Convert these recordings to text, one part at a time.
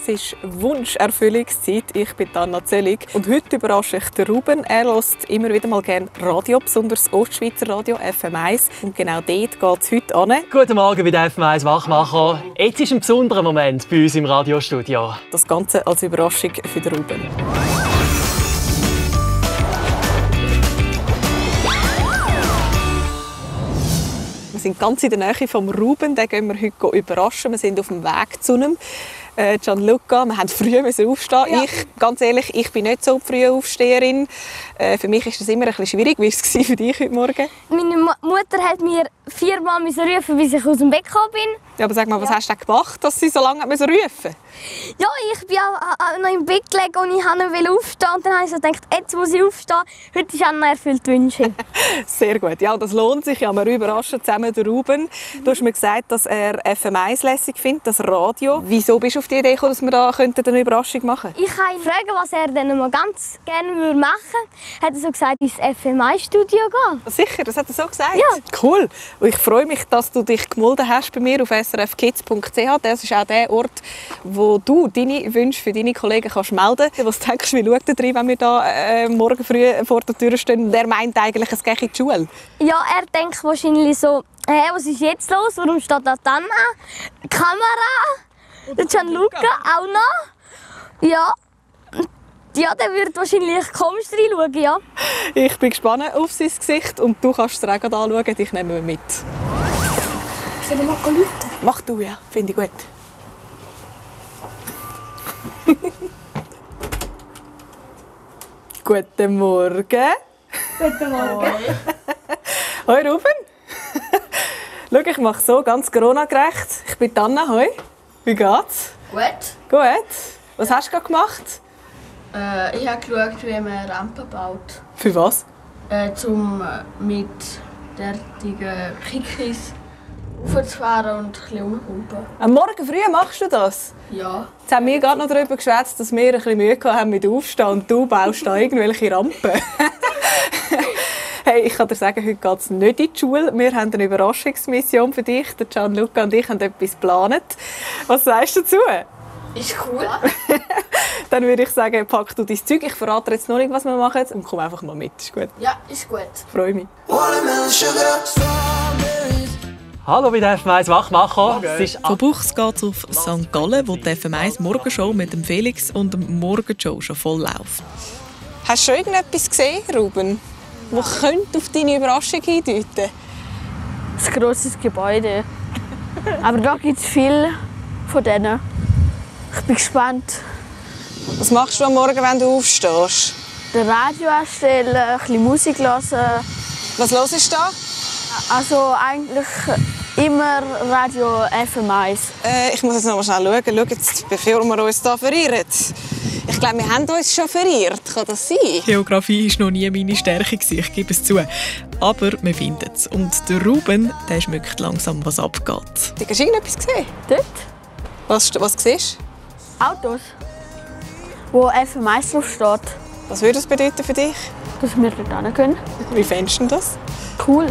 ist Wunscherfüllungszeit. Ich bin Anna Zellig und heute überrasche ich den Ruben. Er hört immer wieder mal gerne Radio, besonders Ostschweizer Radio, FM1. Und genau dort geht es heute an. Guten Morgen bei der FM1 Wachmacher. Jetzt ist ein besonderer Moment bei uns im Radiostudio. Das Ganze als Überraschung für den Ruben. Wir sind ganz in der Nähe vom Ruben, den gehen wir heute überraschen. Wir sind auf dem Weg zu ihm. Gianluca, wir mussten früh aufstehen. Ja. Ganz ehrlich, ich bin nicht so früh Aufsteherin. Für mich ist das immer ein bisschen schwierig. Wie war es für dich heute Morgen? Meine Mutter hat mir 4-mal rufen, bis ich aus dem Bett gekommen bin. Ja, aber sag mal, was hast du denn gemacht, dass sie so lange rufen musste? Ja, ich bin auch noch im Bett gelegen und ich wollte noch aufstehen. Und dann habe ich so gedacht, jetzt muss ich aufstehen. Heute ist Anna erfüllt Wünsche. Sehr gut. Ja, das lohnt sich. Ja, wir überraschen zusammen den Ruben. Du hast mir gesagt, dass er FM1 lässig findet, das Radio. Wieso bist du auf die Idee gekommen, dass wir da eine Überraschung machen könnten? Ich habe ihn fragen, was er dann mal ganz gerne machen würde. Hat er so gesagt, ins FM1-Studio gehen. Sicher, das hat er so gesagt? Ja. Cool. Und ich freue mich, dass du dich gemeldet hast bei mir auf srfkids.ch. Das ist auch der Ort, wo du deine Wünsche für deine Kollegen kannst melden kannst. Was denkst du, wie schaut er rein, wenn wir da morgen früh vor der Tür stehen und er meint eigentlich, es gehe in die Schule? Ja, er denkt wahrscheinlich so, hey, was ist jetzt los? Warum steht da Anna? Die Kamera? Der Gianluca auch noch? Ja. Ja, der wird wahrscheinlich komisch reinschauen, ja. Ich bin gespannt auf sein Gesicht und du kannst es dir auch anschauen. Ich nehme ihn mit. Soll ich mal rufen? Mach du, ja. Finde ich gut. Guten Morgen. Guten Morgen. Hoi Ruben. Schau, ich mache so ganz Corona-gerecht. Ich bin Anna. Hoi. Wie geht's? Gut. Gut. Was hast du gerade gemacht? Ich habe geschaut, wie man Rampen baut. Für was? Um mit derartigen Kikis raufzufahren und ein bisschen rumzupumpen. Am Morgen früh machst du das? Ja. Jetzt haben wir gerade noch darüber geschwätzt, dass wir ein bisschen Mühe haben mit Aufstehen und du baust da irgendwelche Rampen. Hey, ich kann dir sagen, heute geht es nicht in die Schule. Wir haben eine Überraschungsmission für dich. Der Gianluca und ich haben etwas geplant. Was sagst du dazu? Ist cool. Dann würde ich sagen, pack du dein Zeug. Ich verrate jetzt noch nicht, was wir machen. Und komm einfach mal mit. Ist gut? Ja, ist gut. Freue mich. Hallo bei der FM1 Wachmacher. Von Buchs geht es auf St. Gallen, wo die FM1 Morgenshow mit dem Felix und dem Morgenshow schon voll läuft. Hast du schon irgendetwas gesehen, Ruben? Was könnte auf deine Überraschung hindeuten? Ein grosses Gebäude. Aber da gibt es viel von denen. Ich bin gespannt. Was machst du am Morgen, wenn du aufstehst? Das Radio anstellen, ein bisschen Musik hören. Was hörst du da? Also eigentlich immer Radio FM1. Ich muss jetzt noch mal schnell schauen. Schau jetzt, bevor wir uns hier verirren. Ich glaube, wir haben uns schon verirrt. Kann das sein? Geografie war noch nie meine Stärke, ich gebe es zu. Aber wir finden es. Und der Ruben, der schmeckt langsam, was abgeht. Hast du irgendetwas gesehen? Dort? Was siehst du? Autos, wo FM1 drauf steht. Was würde das bedeuten für dich? Dass wir dort hin können. Wie fändest du das? Cool.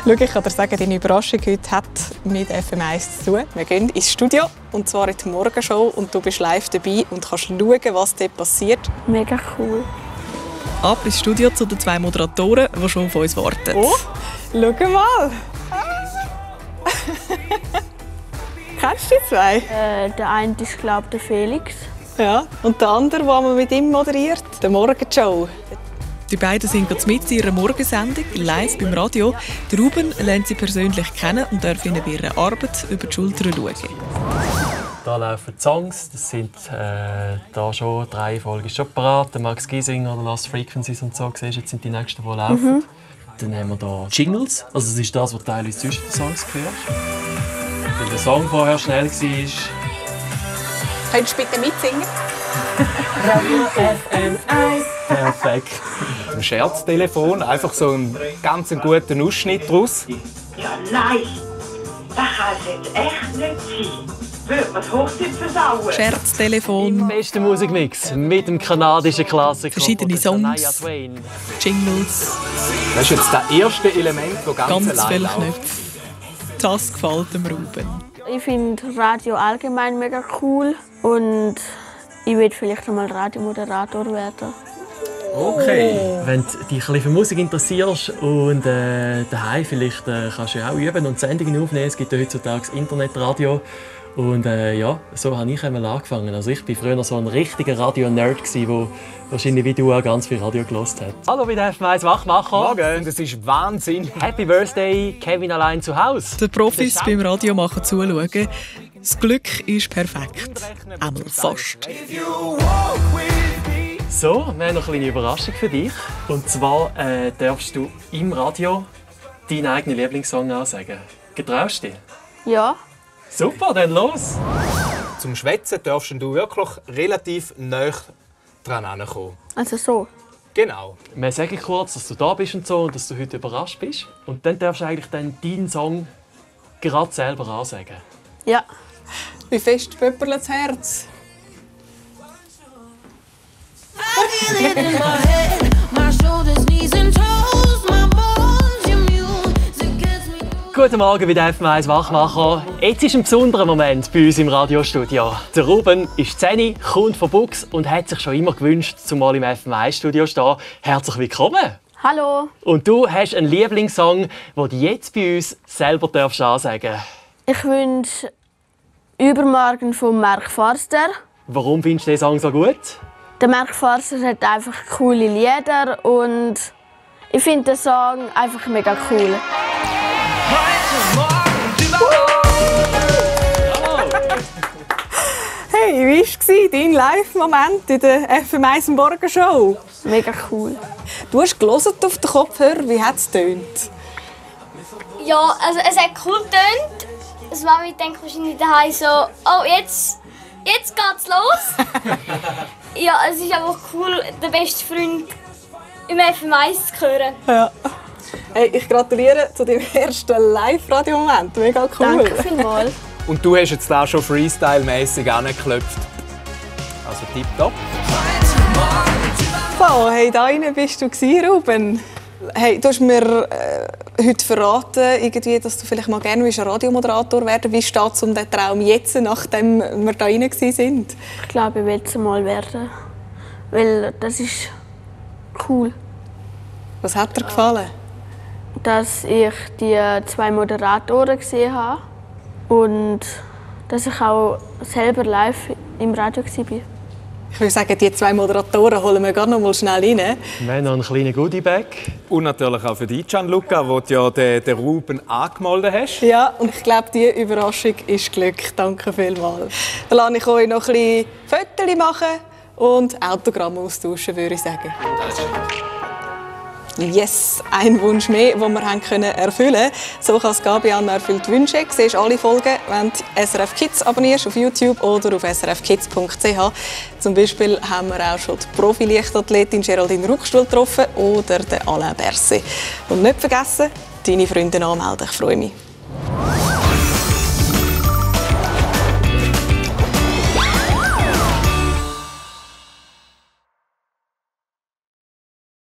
Schau, ich kann dir sagen, deine Überraschung heute hat mit FM1 zu tun. Wir gehen ins Studio, und zwar in die Morgenshow. Und du bist live dabei und kannst schauen, was dort passiert. Mega cool. Ab ins Studio zu den 2 Moderatoren, die schon auf uns warten. Oh, schau mal! Kennst du die 2? Der eine ist, glaube ich, der Felix. Ja, und der andere, der mit ihm moderiert, der Morgenshow. Die beiden sind gerade mit in ihrer Morgensendung, live beim Radio. Der Ruben lernt sie persönlich kennen und darf ihnen bei ihrer Arbeit über die Schulter schauen. Da laufen die Songs, das sind da schon 3 Folgen schon parat. Max Giesinger oder Lost Frequencies und so, siehst, jetzt sind die nächsten, die laufen. Dann haben wir da Jingles, also das ist das, was teilweise zwischen den Songs gehört. Weil der Song vorher schnell war. Könntest du bitte mitsingen? Radio FM1. Perfekt. Ein Scherztelefon, einfach so einen ganz guten Ausschnitt daraus. Ja, nein, das kann es jetzt echt nicht sein. Würde man das Hochzeit versauen? Scherztelefon. Im besten Musikmix mit dem kanadischen Klassiker. Verschiedene Songs, Jingles. Das ist jetzt das erste Element, das ganz viele allein läuft. Knöpfe. das gefällt dem Ruben. Ich finde Radio allgemein mega cool und ich will vielleicht einmal Radiomoderator werden. Okay. Wenn du dich ein bisschen für Musik interessierst und daheim vielleicht kannst du ja auch üben und Sendungen aufnehmen. Es gibt ja heutzutage Internetradio. Und ja, so habe ich einmal angefangen. Also ich war früher so ein richtiger Radio-Nerd, der wahrscheinlich wie du auch ganz viel Radio gehört hat. Hallo, wie darf man Wachmacher? Morgen, das ist Wahnsinn. Happy Birthday, Kevin allein zu Hause. Den Profis beim Radiomachen zuschauen. Das Glück ist perfekt. Einmal fast. So, wir haben noch eine kleine Überraschung für dich. Und zwar darfst du im Radio deinen eigenen Lieblingssong ansagen. Getraust du dich? Ja. Super, dann los! Zum Schwätzen darfst du wirklich relativ nah dran kommen. Also so. Genau. Wir sagen kurz, dass du da bist und so und dass du heute überrascht bist. Und dann darfst du eigentlich deinen Song gerade selber ansagen. Ja. Wie fest pöpperlt das Herz? Guten Morgen, wie darf man Wachmacher? Jetzt ist ein besonderer Moment bei uns im Radiostudio. Der Ruben ist 10, kommt von Bux und hat sich schon immer gewünscht, zumal im FM1-Studio stehen. Herzlich willkommen! Hallo. Und du hast einen Lieblingssong, den du jetzt bei uns selber ansagen darfst. Ich wünsche «Übermorgen» von Mark Forster. Warum findest du den Song so gut? Der Mark Forster hat einfach coole Lieder und ich finde den Song einfach mega cool. Hey, wie war dein Live-Moment in der FM1 Morgenshow? Mega cool. Du hast gelesen auf den Kopfhörer, wie hat es getönt? Ja, also es hat cool getönt. Das Mami denkt wahrscheinlich daheim so, oh jetzt geht's los. Ja, es ist einfach cool, den besten Freund im FM1 zu hören. Ja. Hey, ich gratuliere zu deinem ersten Live-Radio-Moment. Mega cool. Danke vielmals. Und du hast jetzt da schon freestyle-mässig angeklopft. Also tipptopp. So, hey, da rein bist du Ruben. Hey, du hast mir heute verraten, irgendwie, dass du vielleicht mal gerne Radiomoderator werden willst. Wie steht es um diesen Traum jetzt, nachdem wir da rein waren? Ich glaube, ich will es mal werden. Weil das ist cool. Was hat dir gefallen? Dass ich die 2 Moderatoren gesehen habe und dass ich auch selber live im Radio war. Ich würde sagen, die 2 Moderatoren holen wir noch mal schnell rein. Wir haben noch einen kleinen Goodiebag. Und natürlich auch für dich, Gianluca, wo du ja den Ruben angemeldet hast. Ja, und ich glaube, diese Überraschung ist Glück. Danke vielmals. Dann lasse ich euch noch ein bisschen Fotos machen und Autogramme austauschen, würde ich sagen. Yes, ein Wunsch mehr, den wir erfüllen konnten. So kann es gehen, Bianna erfüllt Wünsche. Du siehst alle Folgen, wenn du SRF Kids abonnierst auf YouTube oder auf srfkids.ch. Zum Beispiel haben wir auch schon die Profi-Leichtathletin Geraldine Ruckstuhl getroffen oder den Alain Berset. Und nicht vergessen, deine Freunde anmelden. Ich freue mich.